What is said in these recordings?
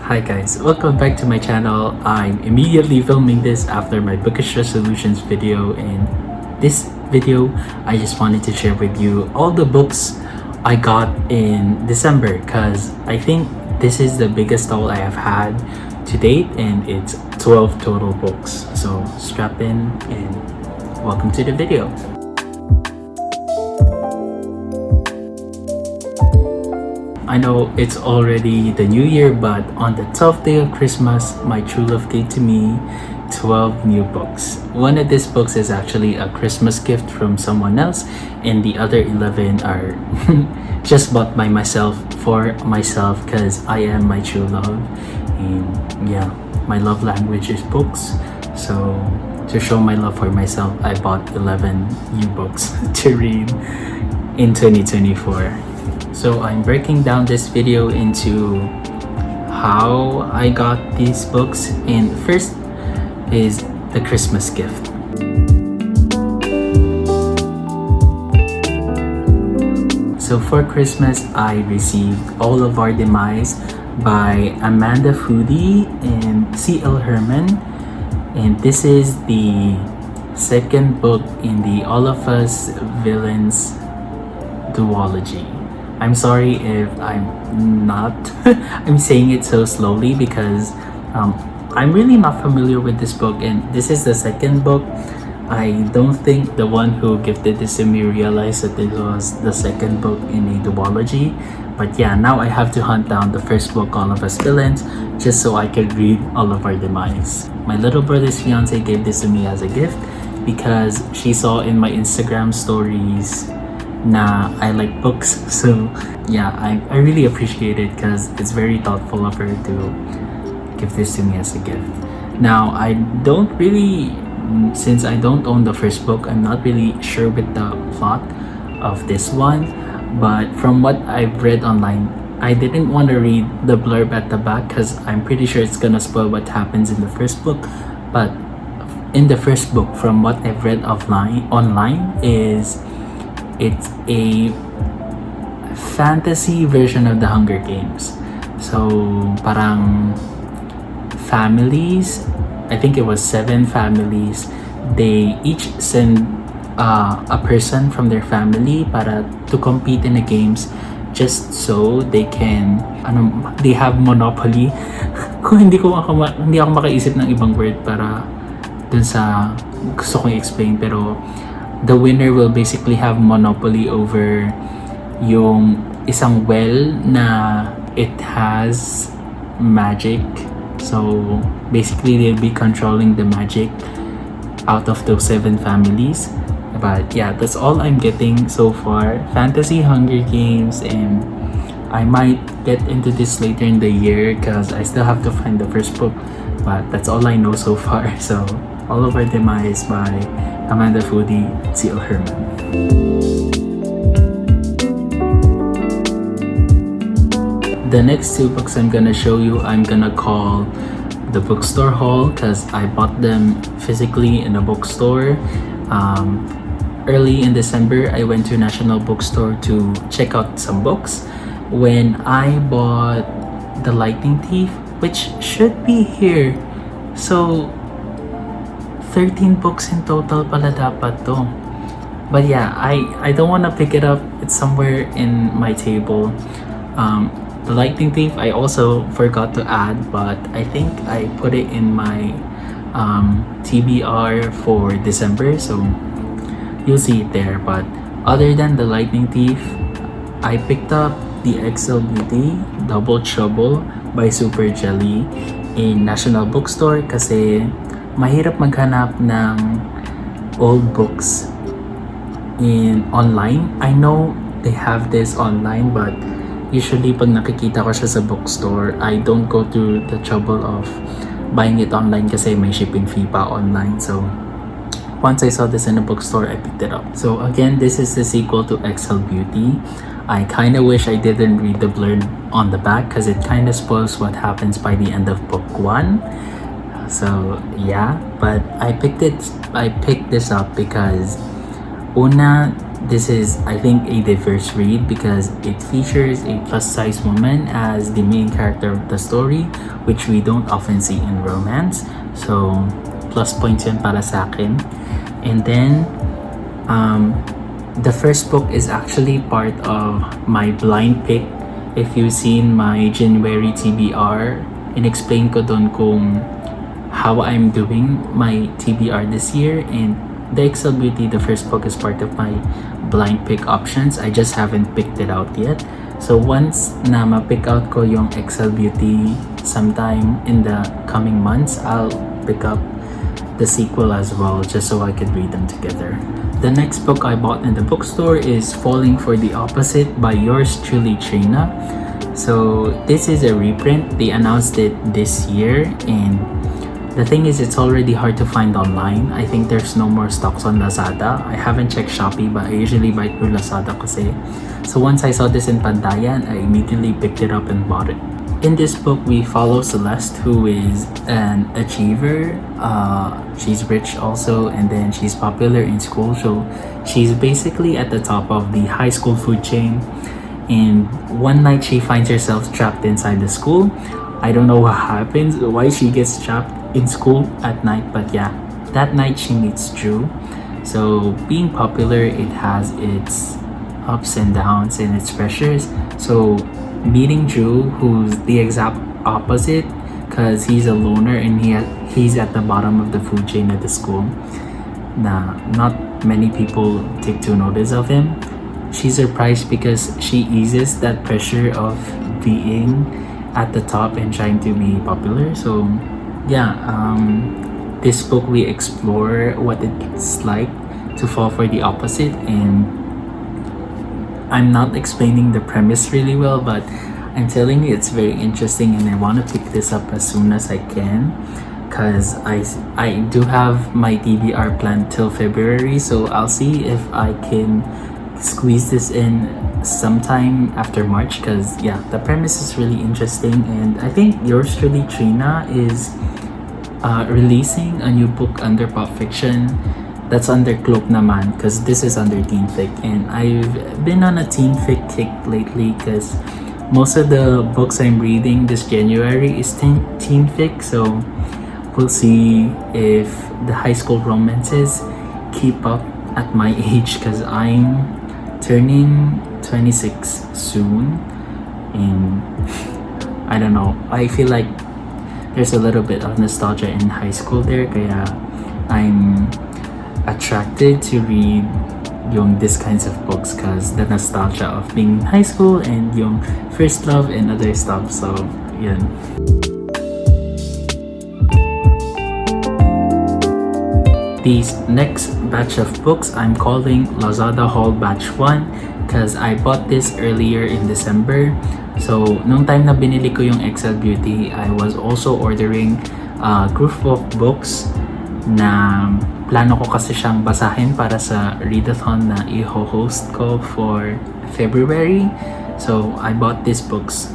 Hi guys, welcome back to my channel. I'm immediately filming this after my bookish resolutions video. In this video, I just wanted to share with you all the books I got in December because I think this is the biggest haul I have had to date, and it's 12 total books. So strap in and welcome to the video. I know it's already the new year, but on the 12th day of Christmas, my true love gave to me 12 new books. One of these books is actually a Christmas gift from someone else, and the other 11 are just bought by myself for myself because I am my true love. And yeah, my love language is books. So to show my love for myself, I bought 11 new books to read in 2024. So I'm breaking down this video into how I got these books, and first is the Christmas gift. So for Christmas, I received All of Our Demise by Amanda Foody and C.L. Herman, and this is the second book in the All of Us Villains duology. I'm sorry if I'm not I'm saying it so slowly because I'm really not familiar with this book, and this is the second book. I don't think the one who gifted this to me realized that this was the second book in a duology. But yeah, now I have to hunt down the first book, All of Us Villains, just so I could read All of Our Demise. My little brother's fiance gave this to me as a gift because she saw in my Instagram stories na I like books. So yeah, I really appreciate it because it's very thoughtful of her to give this to me as a gift. Now I don't really, since I don't own the first book, I'm not really sure with the plot of this one, but from what I've read online, I didn't want to read the blurb at the back because I'm pretty sure it's gonna spoil what happens in the first book. But in the first book, from what I've read online is it's a fantasy version of the Hunger Games. So parang families, I think it was 7 families, they each send a person from their family para to compete in the games just so they can they have monopoly. Kung hindi ako makaisip ng ibang word para dun sa gusto kong explain, pero the winner will basically have monopoly over yung isang well na it has magic. So basically they'll be controlling the magic out of those 7 families. But yeah, that's all I'm getting so far. Fantasy Hunger Games, and I might get into this later in the year because I still have to find the first book, but that's all I know so far. So All of Our Demise by Amanda Foody, C.L. Herman. The next 2 books I'm gonna show you, I'm gonna call the bookstore haul because I bought them physically in a bookstore. Early in December, I went to National Bookstore to check out some books. When I bought The Lightning Thief, which should be here, so 13 books in total pala dapat to. But yeah, I don't want to pick it up. It's somewhere in my table. The Lightning Thief I also forgot to add, but I think I put it in my TBR for December, so you'll see it there. But other than The Lightning Thief, I picked up the XL Beauty Double Trouble by Super Jelly in National Bookstore kasi mahirap maghanap ng old books in online. I know they have this online, but usually pag nakikita ko siya sa bookstore, I don't go to the trouble of buying it online kasi may shipping fee pa online. So once I saw this in a bookstore, I picked it up. So again, this is the sequel to XL Beauty. I kind of wish I didn't read the blurb on the back because it kind of spoils what happens by the end of book 1. So yeah, but I picked this up because Una, this is, I think, a diverse read because it features a plus-size woman as the main character of the story, which we don't often see in romance. So, plus points yun para sa akin. And then, the first book is actually part of my blind pick. If you've seen my January TBR, in-explain ko dun kung how I'm doing my TBR this year, and the Excel Beauty, the first book, is part of my blind pick options. I just haven't picked it out yet. So once na ma-pick out ko yung Excel Beauty sometime in the coming months, I'll pick up the sequel as well, just so I could read them together. The next book I bought in the bookstore is Falling for the Opposite by yours truly, Trina. So this is a reprint. They announced it this year, and the thing is, it's already hard to find online. I think there's no more stocks on Lazada. I haven't checked Shopee, but I usually buy it through Lazada kasi. So once I saw this in Pandayan, I immediately picked it up and bought it. In this book, we follow Celeste, who is an achiever. She's rich also, and then she's popular in school. So she's basically at the top of the high school food chain. And one night, she finds herself trapped inside the school. I don't know what happens, why she gets trapped in school at night, but yeah, that night she meets Drew. So being popular, it has its ups and downs and its pressures. So meeting Drew, who's the exact opposite, because he's a loner and he's at the bottom of the food chain at the school. Not many people take to notice of him. She's surprised because she eases that pressure of being at the top and trying to be popular. So yeah, this book, we explore what it's like to fall for the opposite, and I'm not explaining the premise really well, but I'm telling you it's very interesting, and I want to pick this up as soon as I can because I do have my TBR planned till February, so I'll see if I can squeeze this in sometime after March, because yeah, the premise is really interesting. And I think yours truly, Trina, is releasing a new book under pop fiction that's under Cloak naman, because this is under teen fic, and I've been on a teen fic kick lately because most of the books I'm reading this January is teen fic. So we'll see if the high school romances keep up at my age, because I'm turning 26 soon, and I don't know, I feel like there's a little bit of nostalgia in high school there, kaya I'm attracted to read yung these kinds of books because the nostalgia of being in high school and yung first love and other stuff. So yun. These next batch of books I'm calling Lazada Haul Batch 1 because I bought this earlier in December. So nung time na binili ko yung Excel Beauty, I was also ordering a group of books na plano ko kasi siyang basahin para sa readathon na i-host ko for February. So I bought these books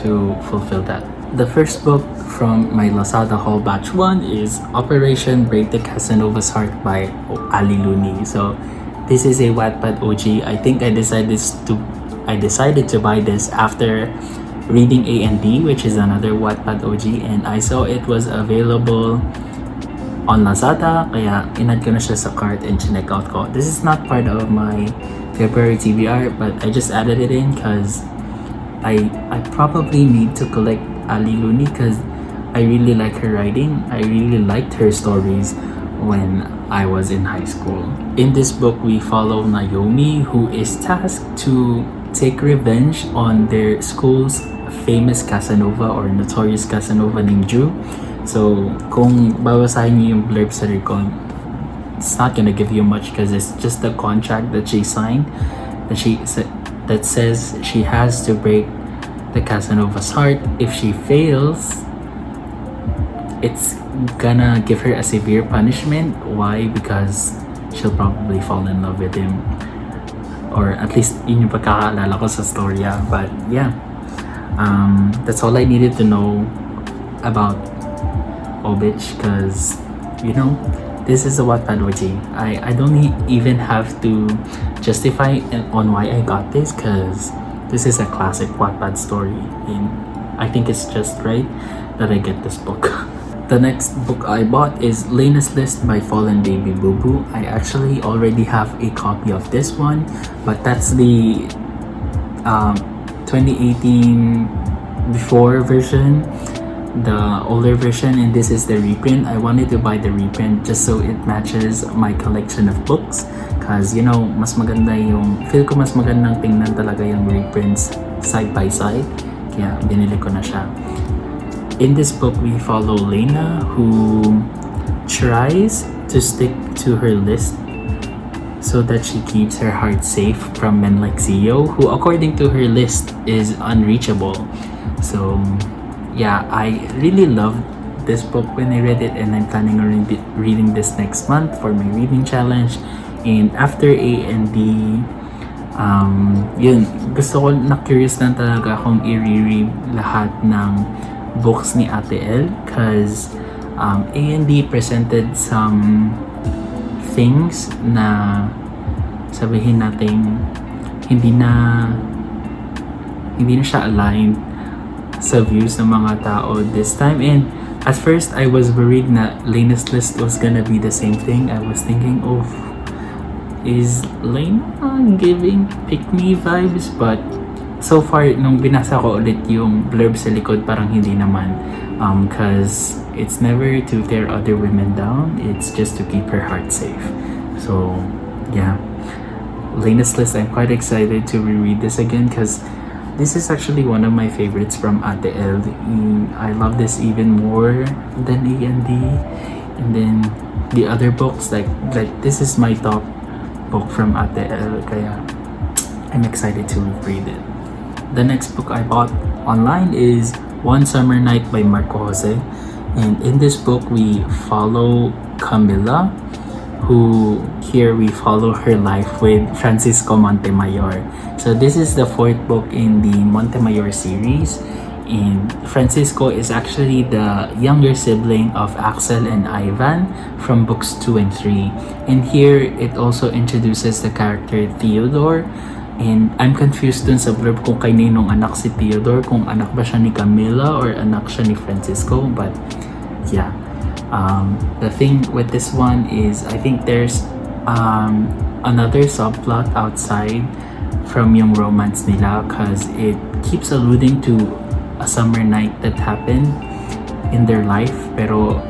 to fulfill that. The first book from my Lazada Haul Batch 1 is Operation Break the Casanova's Heart by Ali Looney. So this is a Wattpad OG. I think I decided to buy this after reading A and B, which is another Wattpad OG, and I saw it was available on Lazada, kaya inad ko na siya sa cart and check out ko. This is not part of my February TBR, but I just added it in because I probably need to collect Ali Looney because I really like her writing. I really liked her stories when I was in high school. In this book, we follow Naomi, who is tasked to take revenge on their school's famous Casanova or notorious Casanova named Drew. So, kung babasahin niyo yung blurb sa recon, it's not gonna give you much because it's just the contract that she signed that says she has to break the Casanova's heart. If she fails, it's gonna give her a severe punishment. Why? Because she'll probably fall in love with him. Or at least yun yung pagkakaalala ko sa storya. But yeah, that's all I needed to know about Obich because, you know, this is a Wattpad OG. I don't even have to justify on why I got this, because this is a classic Wattpad story, and I think it's just right that I get this book. The next book I bought is Lena's List by Fallen Baby Boo Boo. I actually already have a copy of this one, but that's the 2018 before version, the older version, and this is the reprint. I wanted to buy the reprint just so it matches my collection of books, cause you know, mas maganda yung, feel ko mas magandang tingnan talaga yung reprints side by side, kaya binili ko na siya. In this book, we follow Lena, who tries to stick to her list so that she keeps her heart safe from men like Zio, who according to her list is unreachable. So yeah, I really loved this book when I read it, and I'm planning on reading this next month for my reading challenge. And after A and D, yun, gusto ko, na-curious lang talaga akong i-reread lahat ng books ni Ate L, cause A and D presented some things na sabihin natin hindi na siya aligned sa views ng mga tao this time. And at first I was worried na Lena's List was gonna be the same thing. I was thinking, oh, is Lena giving pick me vibes? But so far, nung binasa ko ulit yung blurb sa likod, parang hindi naman, cause it's never to tear other women down, it's just to keep her heart safe. So yeah, Lena's List, I'm quite excited to reread this again, cause this is actually one of my favorites from Ate L. I love this even more than A and D. And then the other books, like this is my top book from Ate L, kaya I'm excited to read it. The next book I bought online is One Summer Night by Marco Jose. And in this book, we follow Camila, who here we follow her life with Francisco Montemayor. So this is the fourth book in the Montemayor series, and Francisco is actually the younger sibling of Axel and Ivan from books 2 and 3. And here it also introduces the character Theodore, and I'm confused dun sa blurb kung kaninong anak si Theodore, kung anak ba siya ni Camila or anak siya ni Francisco, but yeah. The thing with this one is I think there's another subplot outside from yung romance nila, cause it keeps alluding to a summer night that happened in their life, pero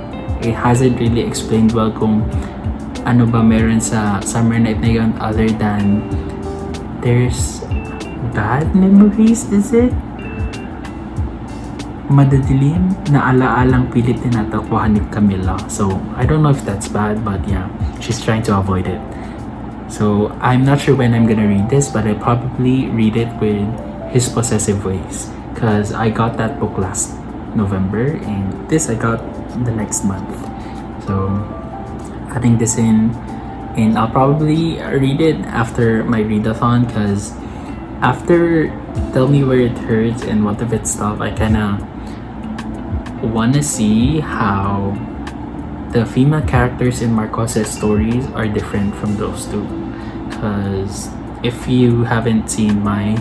it hasn't really explained well kung ano ba meron sa summer night na yun other than there's bad memories. Is it? Madadilim na alaalang pilit tinatakbuhan ni Camila. So, I don't know if that's bad, but yeah, she's trying to avoid it. So, I'm not sure when I'm gonna read this, but I'll probably read it with His Possessive Ways, because I got that book last November, and this I got the next month. So, adding this in, and I'll probably read it after my readathon, because after Tell Me Where It Hurts and What If It Stop, I kinda wanna see how the female characters in Marcos's stories are different from those two. Because if you haven't seen my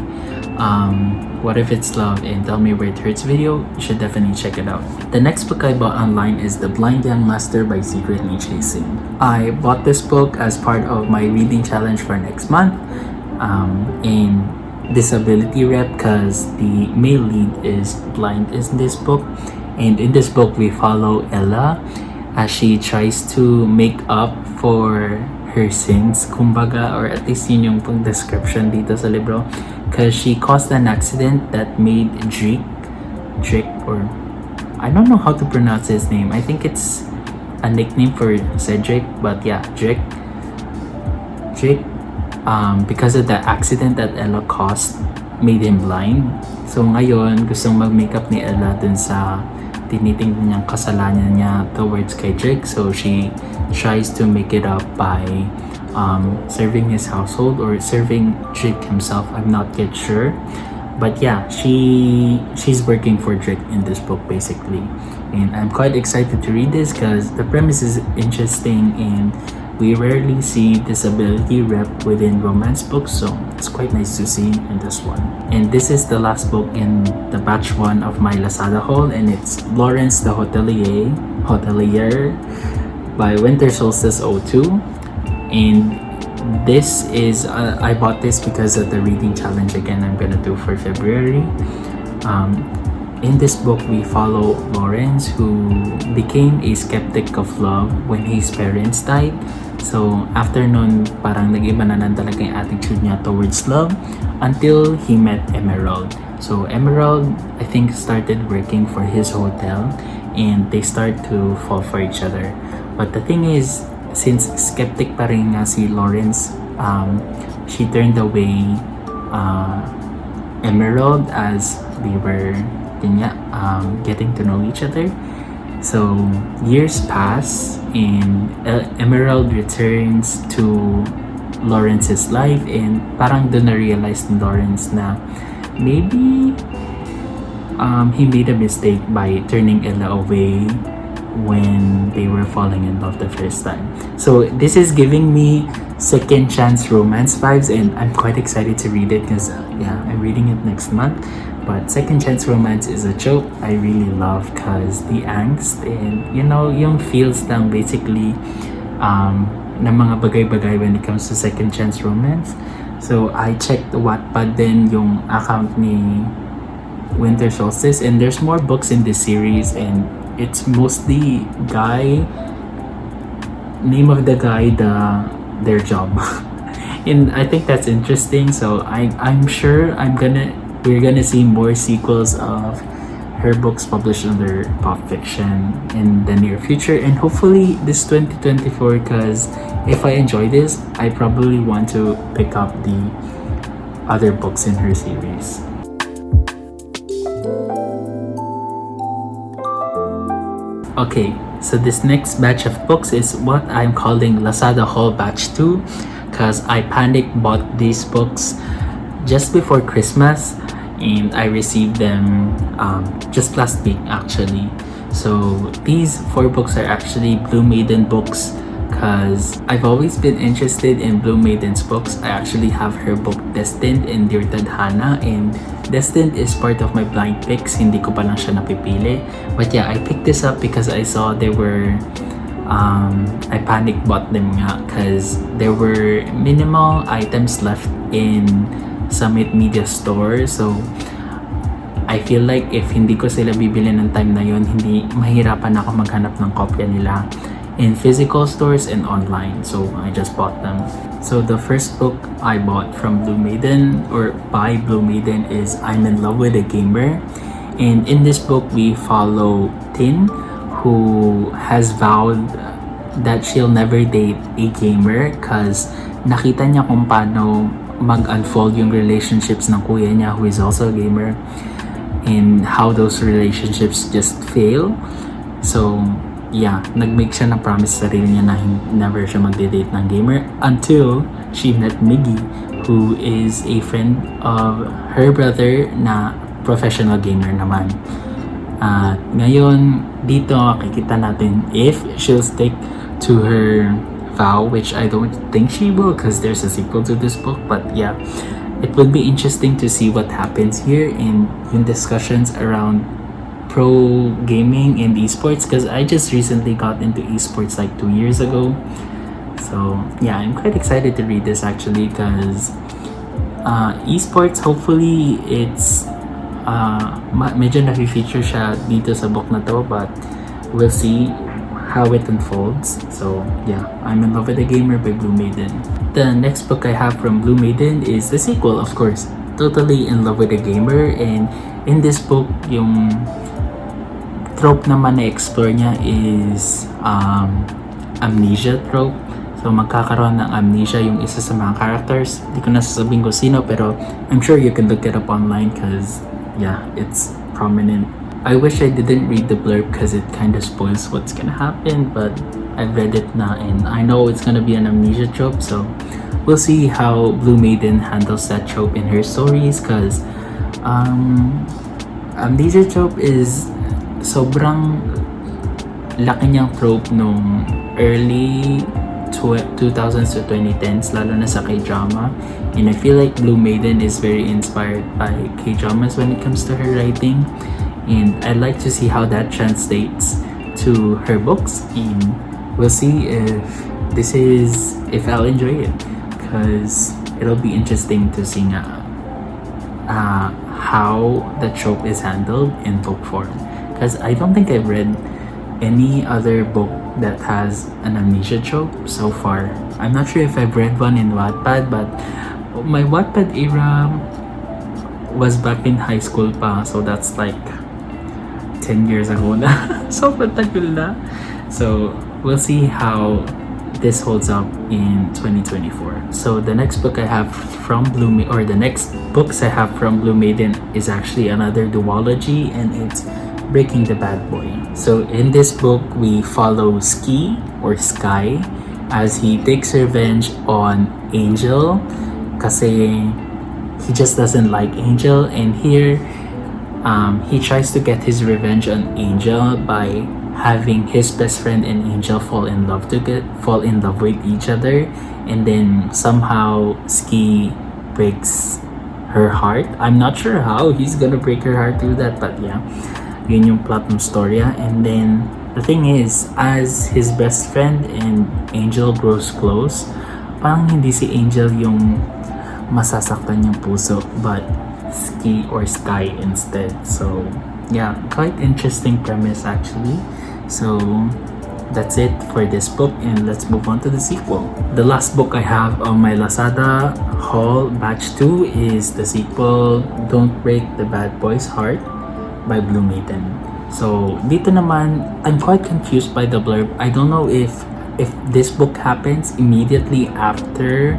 What If It's Love and Tell Me Where It Hurts video, you should definitely check it out. The next book I bought online is The Blind Young Master by Secretly Chasing. I bought this book as part of my reading challenge for next month, in disability rep, because the male lead is blind in this book. And in this book, we follow Ella as she tries to make up for her sins, kumbaga, or at least yun yung pang description dito sa libro, because she caused an accident that made Drake, or I don't know how to pronounce his name. I think it's a nickname for Cedric, but yeah, Drake, because of the accident that Ella caused, made him blind. So ngayon, gustong mag-makeup ni Ella dun sa tinitingnan niyang kasalanan niya towards kay Drake. So she tries to make it up by serving his household or serving Drake himself. I'm not yet sure. But yeah, she's working for Drake in this book basically, and I'm quite excited to read this because the premise is interesting and we rarely see disability rep within romance books, so it's quite nice to see in this one. And this is the last book in the batch 1 of my Lazada haul, and it's Lawrence the Hotelier by Winter Solstice 02. And this is I bought this because of the reading challenge again I'm gonna do for February. In this book, we follow Lawrence, who became a skeptic of love when his parents died. So after nun, parang nag-iba na talaga yung attitude niya towards love until he met Emerald. So Emerald, I think, started working for his hotel and they start to fall for each other. But the thing is, since skeptic pa rin nga si Lawrence, she turned away Emerald as they were getting to know each other. So years pass and Emerald returns to Lawrence's life, and parang doon na-realize ni Lawrence na maybe he made a mistake by turning Ella away when they were falling in love the first time. So this is giving me second chance romance vibes, and I'm quite excited to read it because I'm reading it next month. But second chance romance is a joke I really love because the angst and yung feels lang basically ng mga bagay-bagay when it comes to second chance romance. So I checked Wattpad din yung account ni Winter Solstice, and there's more books in this series, and it's mostly name of the guy, their job. And I think that's interesting, so I'm sure we're gonna see more sequels of her books published under Pop Fiction in the near future, and hopefully this 2024, because if I enjoy this, I probably want to pick up the other books in her series. Okay, so this next batch of books is what I'm calling Lazada Haul Batch 2, because I panic bought these books just before Christmas, and I received them just last week actually. So these 4 books are actually Blue Maiden books because I've always been interested in Blue Maiden's books. I actually have her book Destined and Dear Tadhana, and Destined is part of my blind picks, hindi ko pa lang siya napipili. But yeah, I picked this up because I saw they were I panic bought them nga because there were minimal items left in Summit Media Store. So I feel like if hindi ko sila bibili ng time na yun, hindi mahirapan ako maghanap ng kopya nila in physical stores and online. So I just bought them. So the first book I bought from Blue Maiden, or by Blue Maiden, is I'm in Love with a Gamer. And in this book, we follow Tin, who has vowed that she'll never date a gamer because nakita niya kung paano mag-unfold yung relationships ng kuya niya, who is also a gamer, and how those relationships just fail. So yeah, nag-make siya ng promise sa sarili niya na never siya magde-date ng gamer until she met Miggy, who is a friend of her brother na professional gamer naman. Ngayon dito makikita natin if she'll stick to her vow, which I don't think she will because there's a sequel to this book. But yeah, it would be interesting to see what happens here in discussions around pro gaming and esports, because I just recently got into esports like 2 years ago. So yeah, I'm quite excited to read this actually because esports, hopefully it's medyo na-feature siya dito sa book na to, but we'll see how it unfolds. So yeah, I'm in Love with a Gamer by Blue Maiden. The next book I have from Blue Maiden is the sequel, of course, Totally in Love with a Gamer. And in this book, yung trope naman na-explore niya is amnesia trope. So magkakaroon ng amnesia yung isa sa mga characters. Hindi ko nasasabihin ko sino, pero I'm sure you can look it up online because yeah, it's prominent. I wish I didn't read the blurb because it kind of spoils what's gonna happen, but I've read it now and I know it's gonna be an amnesia trope, so we'll see how Blue Maiden handles that trope in her stories because Amnesia trope is sobrang laki niyang trope nung early 2000s to 2010s, lalo na sa K-drama. And I feel like Blue Maiden is very inspired by K-dramas when it comes to her writing. And I'd like to see how that translates to her books. And we'll see if I'll enjoy it. Because it'll be interesting to see how the trope is handled in book form. Because I don't think I've read any other book that has an amnesia trope so far. I'm not sure if I've read one in Wattpad, but my Wattpad era was back in high school pa, so that's like 10 years ago na. So matagal na. So we'll see how this holds up in 2024. So the next book I have from the next books I have from Blue Maiden is actually another duology, and it's Breaking the Bad Boy. So in this book, we follow Ski or Sky as he takes revenge on Angel kasi he just doesn't like Angel, and here he tries to get his revenge on Angel by having his best friend and Angel fall in love with each other, and then somehow Ski breaks her heart. I'm not sure how he's gonna break her heart through that, but yeah, yun yung plot ng storya. And then the thing is, as his best friend and Angel grows close, parang hindi si Angel yung masasaktan yung puso, but Ski or Sky instead. So yeah, quite interesting premise actually. So that's it for this book, and let's move on to the sequel. The last book I have on my Lazada haul batch 2 is the sequel, Don't Break the Bad Boy's Heart by Blue Maiden. So dito naman, I'm quite confused by the blurb. I don't know if this book happens immediately after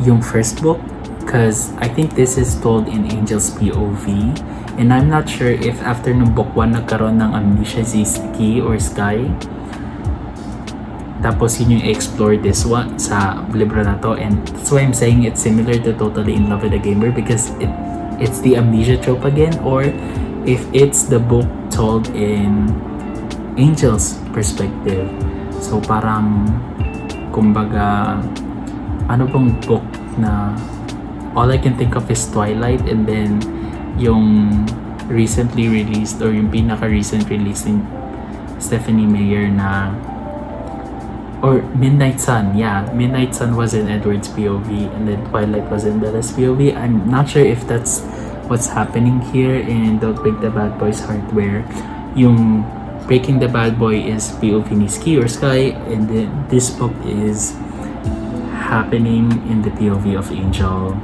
yung first book, because I think this is told in Angel's POV, and I'm not sure if after nung book 1 nagkaroon ng amnesia si Ski or Sky, tapos yun yung explore this one sa libro na to. And that's why I'm saying it's similar to Totally in Love with a Gamer, because it's the amnesia trope again, or if it's the book told in Angel's perspective. So parang kumbaga, ano bang book na all I can think of is Twilight, and then yung recently released or yung pinaka-recent release ni Stephanie Meyer na, or Midnight Sun. Yeah, Midnight Sun was in Edward's POV, and then Twilight was in Bella's POV. I'm not sure if that's what's happening here in Don't Break the Bad Boy's Heart, where yung Breaking the Bad Boy is POV ni Ski or Sky, and then this book is happening in the POV of Angel,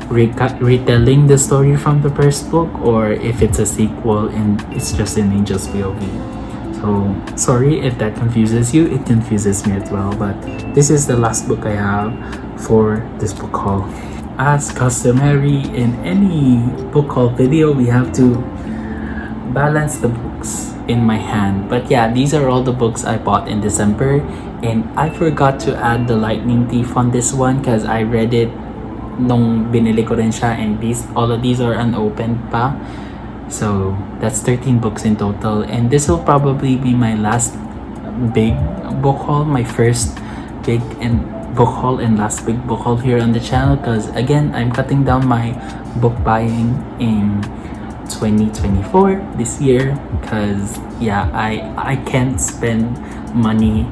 retelling the story from the first book, or if it's a sequel and it's just in Angel's POV. So sorry if that confuses you, it confuses me as well, but this is the last book I have for this book haul. As customary in any book haul video, we have to balance the books in my hand. But yeah, these are all the books I bought in December, and I forgot to add the Lightning Thief on this one because I read it nung binili ko rin siya, and all of these are unopened pa. So that's 13 books in total, and this will probably be my last big book haul, my first big and book haul and last big book haul here on the channel, because again, I'm cutting down my book buying in 2024 this year, because yeah, I can't spend money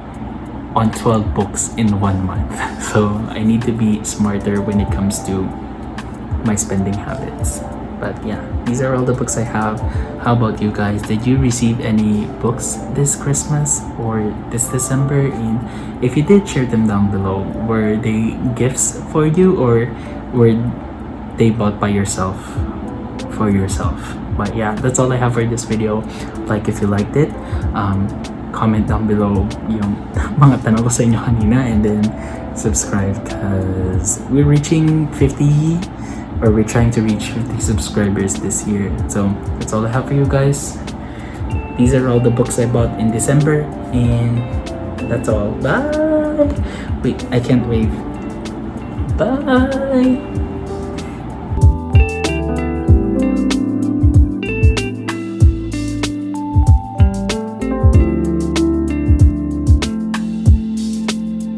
on 12 books in 1 month. So I need to be smarter when it comes to my spending habits. But yeah, these are all the books I have. How about you guys? Did you receive any books this Christmas or this December? And if you did, share them down below. Were they gifts for you, or were they bought by yourself for yourself? But yeah, that's all I have for this video. Like if you liked it, comment down below yung mga tanong ko sa inyo kanina, and then subscribe, because we're trying to reach 50 subscribers this year. So that's all I have for you guys. These are all the books I bought in December, and that's all. Bye. Wait, I can't wave. Bye.